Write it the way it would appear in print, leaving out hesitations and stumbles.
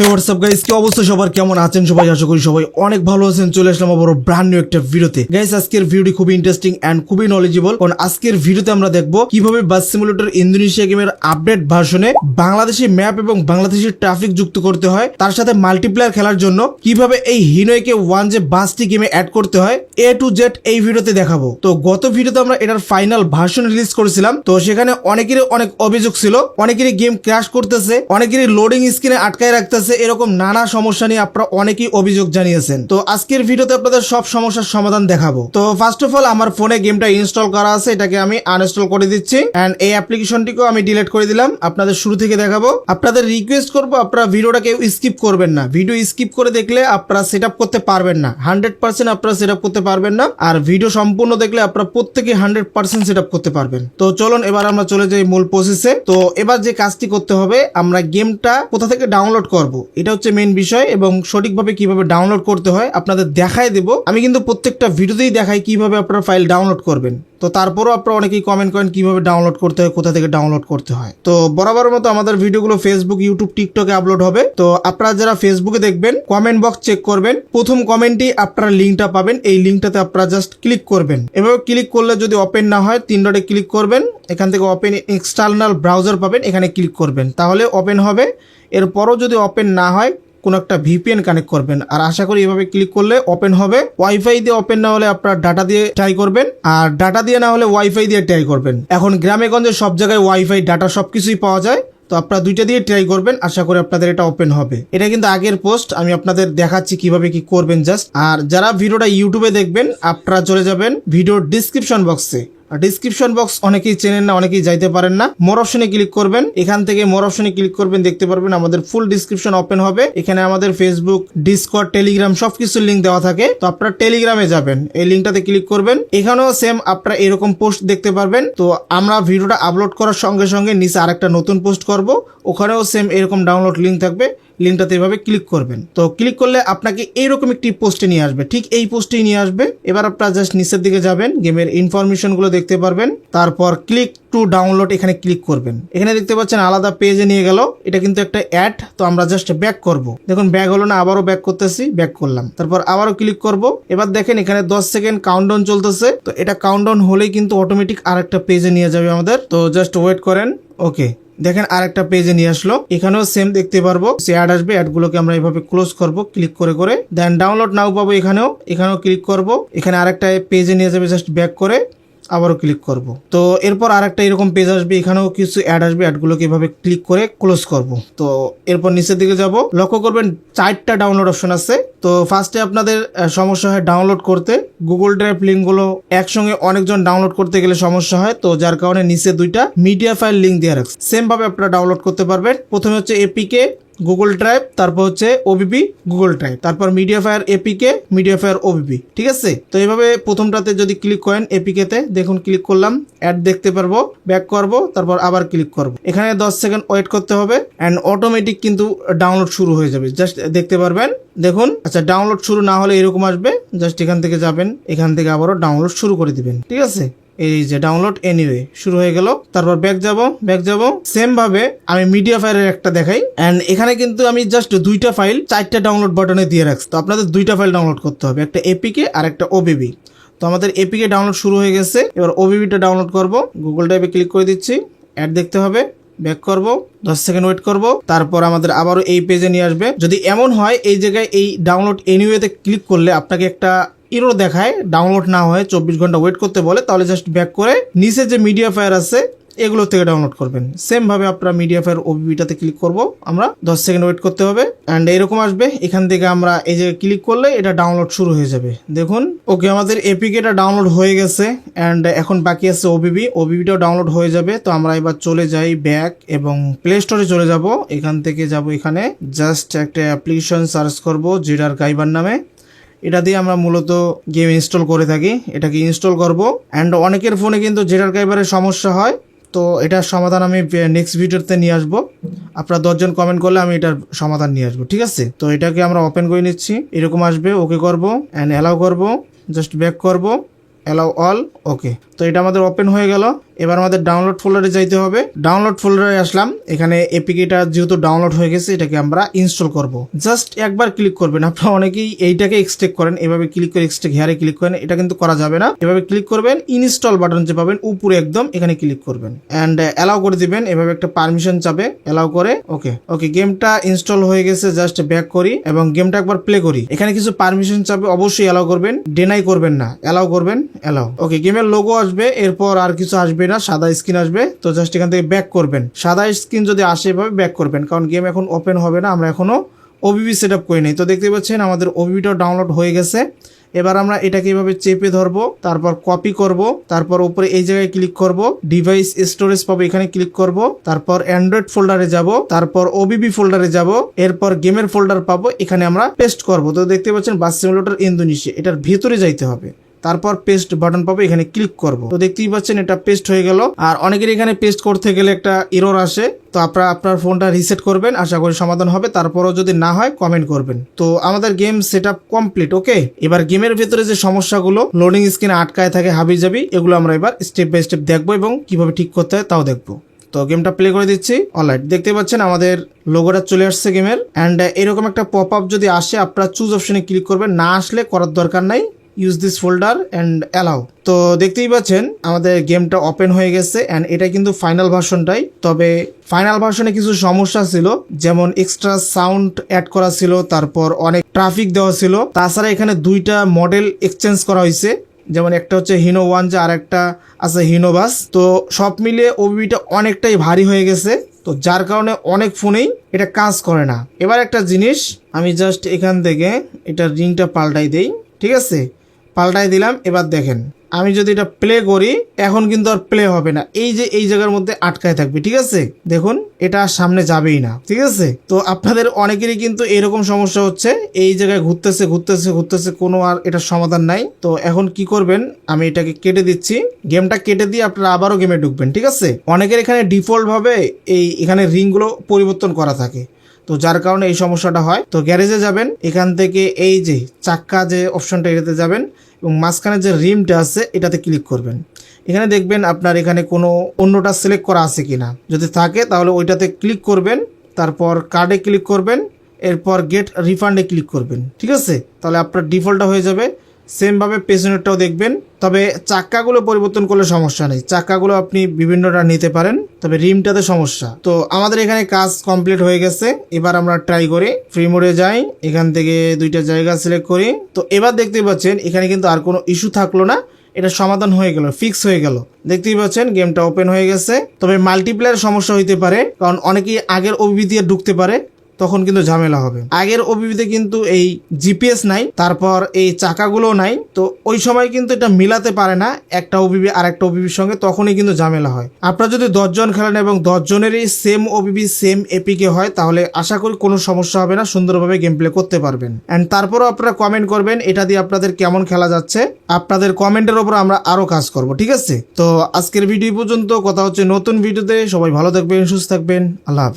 হে WhatsApp guys, কি অবস্থা সবার, কেমন আছেন সবাই? আশা করি সবাই অনেক ভালো আছেন। চলে আসলাম আবার ব্র্যান্ড নিউ একটা ভিডিওতে। গাইস, আজকের ভিডিওটি খুবই ইন্টারেস্টিং এন্ড খুবই নলেজেবল, কারণ আজকের ভিডিওতে আমরা দেখব কিভাবে বাস সিমুলেটর ইন্দোনেশিয়া গেমের আপডেট ভার্সনে বাংলাদেশি ম্যাপ এবং বাংলাদেশি ট্রাফিক যুক্ত করতে হয়, তার সাথে মাল্টিপ্লেয়ার খেলার জন্য কিভাবে এই হিনোয়কে ওয়ান যে বাসটি গেমে অ্যাড করতে হয় এ টু জেড এই ভিডিওতে দেখাবো। তো গত ভিডিওতে আমরা এটার ফাইনাল ভার্সন রিলিজ করেছিলাম, তো সেখানে অনেকেরই অনেক অভিযোগ ছিল, অনেকেরই গেম ক্র্যাশ করতেছে, অনেকেরই লোডিং স্ক্রিনে আটকায় রাখতেছে, এরকম নানা সমস্যা নিয়ে আপনারা অনেকেই অভিযোগ জানিয়েছেন। তো আজকের ভিডিওতে আপনাদের সব সমস্যার সমাধান দেখাবো। তো ফার্স্ট অফ অল, আমার ফোনে গেমটা ইনস্টল করা আছে, এটাকে আমি আনইনস্টল করে দিচ্ছি এন্ড এই অ্যাপ্লিকেশনটিকেও আমি ডিলিট করে দিলাম। আপনাদের শুরু থেকে দেখাবো। আপনাদের রিকোয়েস্ট করবো, আপনারা ভিডিওটা কেউ স্কিপ করবেন না। ভিডিও স্কিপ করে দেখলে আপনারা সেট করতে পারবেন না, 100% আপনারা সেট করতে পারবেন না। আর ভিডিও সম্পূর্ণ দেখলে আপনারা প্রত্যেকে 100% সেট করতে পারবেন। তো চলুন এবার আমরা চলে যাই মূল প্রসেসে। তো এবার যে কাজটি করতে হবে, আমরা গেমটা কোথা থেকে ডাউনলোড করব এটা হচ্ছে মেইন বিষয়, এবং সঠিকভাবে কিভাবে ডাউনলোড করতে হয় আপনাদের দেখাই দেব। আমি কিন্তু প্রত্যেকটা ভিডিওতেই দেখাই কিভাবে আপনারা ফাইল ডাউনলোড করবেন। তো তারপরও আপনারা অনেকেই কমেন্ট করেন কিভাবে ডাউনলোড করতে হয়, কোথা থেকে ডাউনলোড করতে হয়। তো বরাবর মতো আমাদের ভিডিওগুলো ফেসবুক, ইউটিউব, টিকটকে আপলোড হবে। তো আপনারা যারা ফেসবুকে দেখবেন, কমেন্ট বক্স চেক করবেন, প্রথম কমেন্টই আপনারা লিঙ্কটা পাবেন। এই লিঙ্কটাতে আপনারা জাস্ট ক্লিক করবেন। এভাবে ক্লিক করলে যদি ওপেন না হয়, 3 ডটে ক্লিক করবেন, এখান থেকে ওপেন এক্সটার্নাল ব্রাউজার পাবেন, এখানে ক্লিক করবেন, তাহলে ওপেন হবে। এরপরও যদি ওপেন না হয়, কোন একটা ভিপিএন কানেক্ট করবেন, আর আশা করি এভাবে ক্লিক করলে ওপেন হবে। ওয়াইফাই দিয়ে ওপেন না হলে আপনার ডাটা দিয়ে ট্রাই করবেন, আর ডাটা দিয়ে না হলে ওয়াইফাই দিয়ে ট্রাই করবেন। এখন গ্রামে গঞ্জে সব জায়গায় ওয়াইফাই, ডাটা সবকিছুই পাওয়া যায়, তো আপনারা দুইটা দিয়ে ট্রাই করবেন, আশা করি আপনাদের এটা ওপেন হবে। এটা কিন্তু আগের পোস্ট, আমি আপনাদের দেখাচ্ছি কিভাবে কি করবেন জাস্ট। আর যারা ভিডিওটা ইউটিউবে দেখবেন, আপনারা চলে যাবেন ভিডিওর ডিসক্রিপশন বক্সে। ডিসক্রিপশন বক্স অনেকেই চেনেন না, অনেকেই যাইতে পারেন না। মোর অপশনে ক্লিক করবেন, এখান থেকে মোর অপশনে ক্লিক করবেন, দেখতে পারবেন আমাদের ফুল ডিসক্রিপশন ওপেন হবে। এখানে আমাদের ফেসবুক, ডিসকর্ড, টেলিগ্রাম সবকিছুর লিঙ্ক দেওয়া থাকে। তো আপনারা টেলিগ্রামে যাবেন, এই লিঙ্কটাতে ক্লিক করবেন। এখানেও সেম আপনারা এরকম পোস্ট দেখতে পারবেন। তো আমরা ভিডিওটা আপলোড করার সঙ্গে সঙ্গে নিচে আরেকটা নতুন পোস্ট করব, ওখানেও সেম এরকম ডাউনলোড লিঙ্ক থাকবে। লিঙ্কটাতে এভাবে ক্লিক করবেন। তো ক্লিক করলে আপনাকে এইরকম একটি পোস্টে নিয়ে আসবে, ঠিক এই পোস্টেই নিয়ে আসবে। এবার আপনারা জাস্ট নিচের দিকে যাবেন, গেমের ইনফরমেশন গুলো দেখতে পারবেন, তারপর ক্লিক টু ডাউনলোড এখানে ক্লিক করবেন। এখানে দেখতে পাচ্ছেন আলাদা পেজে নিয়ে গেল, এটা কিন্তু একটা অ্যাড। তো আমরা জাস্ট ব্যাক করব, দেখুন ব্যাক হলো না, আবারও ব্যাক করতেছি, ব্যাক করলাম, তারপর আবারও ক্লিক করব। এবার দেখেন এখানে 10 সেকেন্ড কাউন্টডাউন চলতেছে। তো এটা কাউন্টডাউন হলেই কিন্তু অটোমেটিক আরেকটা পেজে নিয়ে যাবে আমাদের। তো জাস্ট ওয়েট করেন। ওকে, দেখেন আরেকটা পেজে নিয়ে আসলো, এখানেও সেম দেখতে পারবো, সে অ্যাড আসবে। অ্যাডগুলোকে আমরা এইভাবে ক্লোজ করব ক্লিক করে করে, দেন ডাউনলোড নাও পাবো। এখানেও ক্লিক করব, এখানে আরেকটা পেজে নিয়ে যাবে, জাস্ট ব্যাক করে আবারও ক্লিক করব। তো এরপর আরেকটা এরকম পেজ আসবে, এখানেও কিছু অ্যাড আসবে, অ্যাডগুলোকে এভাবে ক্লিক করে ক্লোজ করব। তো এরপর নিচের দিকে যাব, লক্ষ্য করবেন 4টা ডাউনলোড অপশন আছে। তো ফার্স্টে আপনাদের সমস্যা হয় ডাউনলোড করতে, গুগল ড্রাইভ লিঙ্কগুলো একসঙ্গে অনেকজন ডাউনলোড করতে গেলে সমস্যা হয়, তো যার কারণে নিচে 2টা মিডিয়া ফাইল লিঙ্ক দিয়ে রাখছে। সেম ভাবে আপনারা ডাউনলোড করতে পারবেন। প্রথমে হচ্ছে এপিকে গুগল ড্রাইভ, তারপর হচ্ছে ওবিবি গুগল ড্রাইভ, তারপর media fire APK, media fire OBB, ঠিক আছে। তো এইভাবে প্রথমটাতে যদি ক্লিক করেন এপিকে তে, দেখুন ক্লিক করলাম, অ্যাড দেখতে পারবো, ব্যাক করব, তারপর আবার ক্লিক করব। এখানে 10 সেকেন্ড ওয়েট করতে হবে এন্ড অটোমেটিক কিন্তু ডাউনলোড শুরু হয়ে যাবে, জাস্ট দেখতে পারবেন। দেখুন, আচ্ছা ডাউনলোড শুরু না হলে এরকম আসবে, জাস্ট এখান থেকে যাবেন, এখান থেকে আবারও ডাউনলোড শুরু করে দিবেন, ঠিক আছে। এই যে ডাউনলোড এনিওয়ে শুরু হয়ে গেল। তারপর ব্যাক যাব। সেম ভাবে আমি মিডিয়া ফায়ারের একটা দেখাই, এন্ড এখানে কিন্তু আমি জাস্ট 2টা ফাইল 4টা ডাউনলোড বাটনে দিয়ে রাখছি। তো আপনাদের 2টা ফাইল ডাউনলোড করতে হবে, একটা এপিকে আর একটা ওবিবি। তো আমাদের এপিকে ডাউনলোড শুরু হয়ে গেছে, এবার ওবিবিটা ডাউনলোড করব। গুগল ড্রাইভে ক্লিক করে দিচ্ছি, অ্যাড দেখতে হবে, ব্যাক করব, 10 সেকেন্ড ওয়েট করব, তারপর আমাদের আবারও এই পেজে নিয়ে আসবে। যদি এমন হয় এই জায়গায় এই ডাউনলোড এনিওয়েতে ক্লিক করলে আপনাকে একটা এরর দেখায়, ডাউনলোড না হয় 24 ঘন্টা ওয়েট করতে বলে, তাহলে জাস্ট ব্যাক করে নিচে যে মিডিয়া ফায়ার আছে এগুলো থেকে ডাউনলোড করবেন। সেম ভাবে আপনারা মিডিয়া ফায়ার ওবিবিটাতে ক্লিক করব, আমরা 10 সেকেন্ড ওয়েট করতে হবে এন্ড এরকম আসবে। এখান থেকে আমরা এই যে ক্লিক করলে এটা ডাউনলোড শুরু হয়ে যাবে, দেখুন। ওকে, আমাদের এপিকেটা ডাউনলোড হয়ে গেছে এন্ড এখন বাকি আছে ওবিবিটাও ডাউনলোড হয়ে যাবে। তো আমরা এবার চলে যাই ব্যাক এবং প্লে স্টোরে চলে যাব। এখান থেকে যাব, এখানে জাস্ট একটা অ্যাপ্লিকেশন সার্চ করব জিরার গাইবার নামে। এটা দিয়ে আমরা মূলত গেম ইনস্টল করে থাকি, এটাকে ইনস্টল করব। অ্যান্ড অনেকের ফোনে কিন্তু জেটার গাইবারের সমস্যা হয়, তো এটার সমাধান আমি নেক্সট ভিডিওতে নিয়ে আসবো। আপনারা 10 জন কমেন্ট করলে আমি এটার সমাধান নিয়ে আসবো, ঠিক আছে। তো এটাকে আমরা ওপেন করে নিচ্ছি, এরকম আসবে, ওকে করব অ্যান্ড অ্যালাউ করব, জাস্ট ব্যাক করব, অ্যালাউ অল, ওকে। তো তো এটা আমাদের ওপেন হয়ে গেল। এবার আমাদের ডাউনলোড ফোল্ডারে যাইতে হবে। ডাউনলোড ফোল্ডারে আসলাম, এখানে এপিকেটা যেহেতু ডাউনলোড হয়ে গেছে এটাকে আমরা ইনস্টল করব। জাস্ট একবার ক্লিক করবেন। আপনারা অনেকেই এইটাকে এক্সট্রাক্ট করেন, এভাবে ক্লিক করে এক্সট্রাক্ট হেয়ারে ক্লিক করেন, এটা কিন্তু করা যাবে না। এভাবে ক্লিক করবেন, ইনস্টল বাটন যে পাবেন উপরে একদম এখানে ক্লিক করবেন এন্ড অ্যালাউ করে দিবেন। এভাবে একটা পারমিশন চাবে, অ্যালাউ করে ওকে। গেমটা ইনস্টল হয়ে গেছে, জাস্ট ব্যাক করি এবং গেমটা একবার প্লে করি। এখানে কিছু পারমিশন চাবে, অবশ্যই অ্যালাউ করবেন, ডিনাই করবেন না, অ্যালাউ করবেন, অ্যালাউ। গেমের লোগো আসবে, এরপর আর কিছু আসবে না, সাদা স্ক্রিন আসবে। তো জাস্ট এখান থেকে ব্যাক করবেন। সাদা স্ক্রিন যদি আসে এভাবে ব্যাক করবেন, কারণ গেম এখন ওপেন হবে না, আমরা এখনো ওবিবি সেট আপ করি নাই। তো দেখতে পাচ্ছেন আমাদের ওবিবিটাও ডাউনলোড হয়ে গেছে। এবার আমরা এটাকে এভাবে চেপে ধরবো, তারপর কপি করব, তারপর উপরে এই জায়গায় ক্লিক করব, ডিভাইস স্টোরেজ পাবো, এখানে ক্লিক করব, তারপর অ্যান্ড্রয়েড ফোল্ডারে যাব, তারপর ওবিবি ফোল্ডারে যাব, এরপর গেমের ফোল্ডার পাবো, এখানে আমরা পেস্ট করব। তো দেখতে পাচ্ছেন বাস সিমুলেটর ইন্দোনেশিয়া, এটার ভিতরে যাইতে হবে, তারপর পেস্ট বাটন পাবো, এখানে ক্লিক করব। তো দেখতেই পাচ্ছেন এটা পেস্ট হয়ে গেল। আর অনেকের এখানে পেস্ট করতে গেলে একটা এরর আসে, তো আপনারা আপনার ফোনটা রিসেট করবেন, আশা করি সমাধান হবে। তারপরও যদি না হয় কমেন্ট করবেন। তো আমাদের গেম সেট আপ কমপ্লিট। ওকে, এবার গেমের ভিতরে যে সমস্যাগুলো লোডিং স্ক্রিনে আটকায় থাকে হাবি যাবি, এগুলো আমরা এবার স্টেপ বাই স্টেপ দেখবো এবং কিভাবে ঠিক করতে হয় তাও দেখবো। তো গেমটা প্লে করে দিচ্ছি। অলরাইট, দেখতে পাচ্ছেন আমাদের লোগোটা চলে আসছে গেমের। অ্যান্ড এরকম একটা পপ আপ যদি আসে, আপনারা চুজ অপশনে ক্লিক করবেন, না আসলে করার দরকার নাই, use this folder and allow. তো দেখতেই পাচ্ছেন আমাদের গেমটা ওপেন হয়ে গেছে অ্যান্ড এটা কিন্তু ফাইনাল ভার্সনটাই। তবে ফাইনাল ভার্সনে কিছু সমস্যা ছিল, যেমন এক্সট্রা সাউন্ড অ্যাড করা ছিল, তারপর অনেক ট্রাফিক দেওয়া ছিল। তাছাড়া এখানে দুইটা মডেল এক্সচেঞ্জ করা হয়েছে, যেমন একটা হচ্ছে হিনো 1 আর একটা আছে হিনো বাস। তো সব মিলিয়ে ওবিবিটা অনেকটাই ভারী হয়ে গেছে, তো যার কারণে অনেক ফোনেই এটা কাজ করে না। এবার একটা জিনিস, আমি জাস্ট এখান থেকে এটা রিংটা পাল্টাই দেই, ঠিক আছে, পাল্টাই দিলাম। এবার দেখেন আমি যদি এটা প্লে করি, এখন কিন্তু আর প্লে হবে না, এই যে এই জায়গার মধ্যে আটকায় থাকবে, ঠিক আছে। দেখুন এটা সামনে যাবেই না, ঠিক আছে। তো আপনাদের অনেকেরই কিন্তু এরকম সমস্যা হচ্ছে, এই জায়গায় ঘুরতেছে ঘুরতেছে ঘুরতেছে, কোনো আর এটার সমাধান নাই। তো এখন কি করবেন, আমি এটাকে কেটে দিচ্ছি, গেমটা কেটে দিয়ে আপনারা আবারও গেমে ঢুকবেন, ঠিক আছে। অনেকের এখানে ডিফল্ট ভাবে এখানে রিংগুলো পরিবর্তন করা থাকে, তো যার কারণে এই সমস্যাটা হয়। তো গ্যারেজে যাবেন, এখান থেকে এই যে চাক্কা যে অপশনটা এটাতে যাবেন এবং মাঝখানে যে রিমটা আছে এটাতে ক্লিক করবেন। এখানে দেখবেন আপনার এখানে কোনো অন্যটা সিলেক্ট করা আছে কিনা, যদি থাকে তাহলে ওইটাতে ক্লিক করবেন, তারপর কার্ডে ক্লিক করবেন, এরপর গেট রিফান্ডে ক্লিক করবেন, ঠিক আছে। তাহলে আপনার ডিফল্টটা হয়ে যাবে। সেমভাবে পেছনেরটাও দেখবেন। তবে চাক্কাগুলো পরিবর্তন করলে সমস্যা নেই, চাক্কাগুলো আপনি বিভিন্নটা নিতে পারেন, তবে রিমটাতে সমস্যা। তো আমাদের এখানে কাজ কমপ্লিট হয়ে গেছে। এবার আমরা ট্রাই করি, ফ্রি মোডে যাই, এখান থেকে দুইটা জায়গা সিলেক্ট করি। তো এবার দেখতে পাচ্ছেন এখানে কিন্তু আর কোনো ইস্যু থাকলো না, এটা সমাধান হয়ে গেল, ফিক্স হয়ে গেল। দেখতেই পাচ্ছেন গেমটা ওপেন হয়ে গেছে। তবে মাল্টিপ্লেয়ার সমস্যা হইতে পারে, কারণ অনেকেই আগের ওবিবি দিয়ে ঢুকতে পারে, তখন কিন্তু ঝামেলা হবে। আগের ওবিবিতে কিন্তু এই জিপিএস নাই, তারপর এই চাকাগুলো নাই, তো ওই সময় কিন্তু এটা মিলাতে পারে না একটা ওবিবি আর একটা ওবিবির সঙ্গে, তখনই কিন্তু ঝামেলা হয়। আপনারা যদি 10 জন খেলেন এবং 10 জনেরই সেম ওবিবি সেম এপিকে হয়, তাহলে আশা করি কোনো সমস্যা হবে না, সুন্দরভাবে গেম প্লে করতে পারবেন। অ্যান্ড তারপরও আপনারা কমেন্ট করবেন এটা দিয়ে আপনাদের কেমন খেলা যাচ্ছে, আপনাদের কমেন্টের ওপর আমরা আরো কাজ করব, ঠিক আছে। তো আজকের ভিডিও পর্যন্ত, কথা হচ্ছে নতুন ভিডিওতে। সবাই ভালো থাকবেন, সুস্থ থাকবেন, আল্লাহ হাফেজ।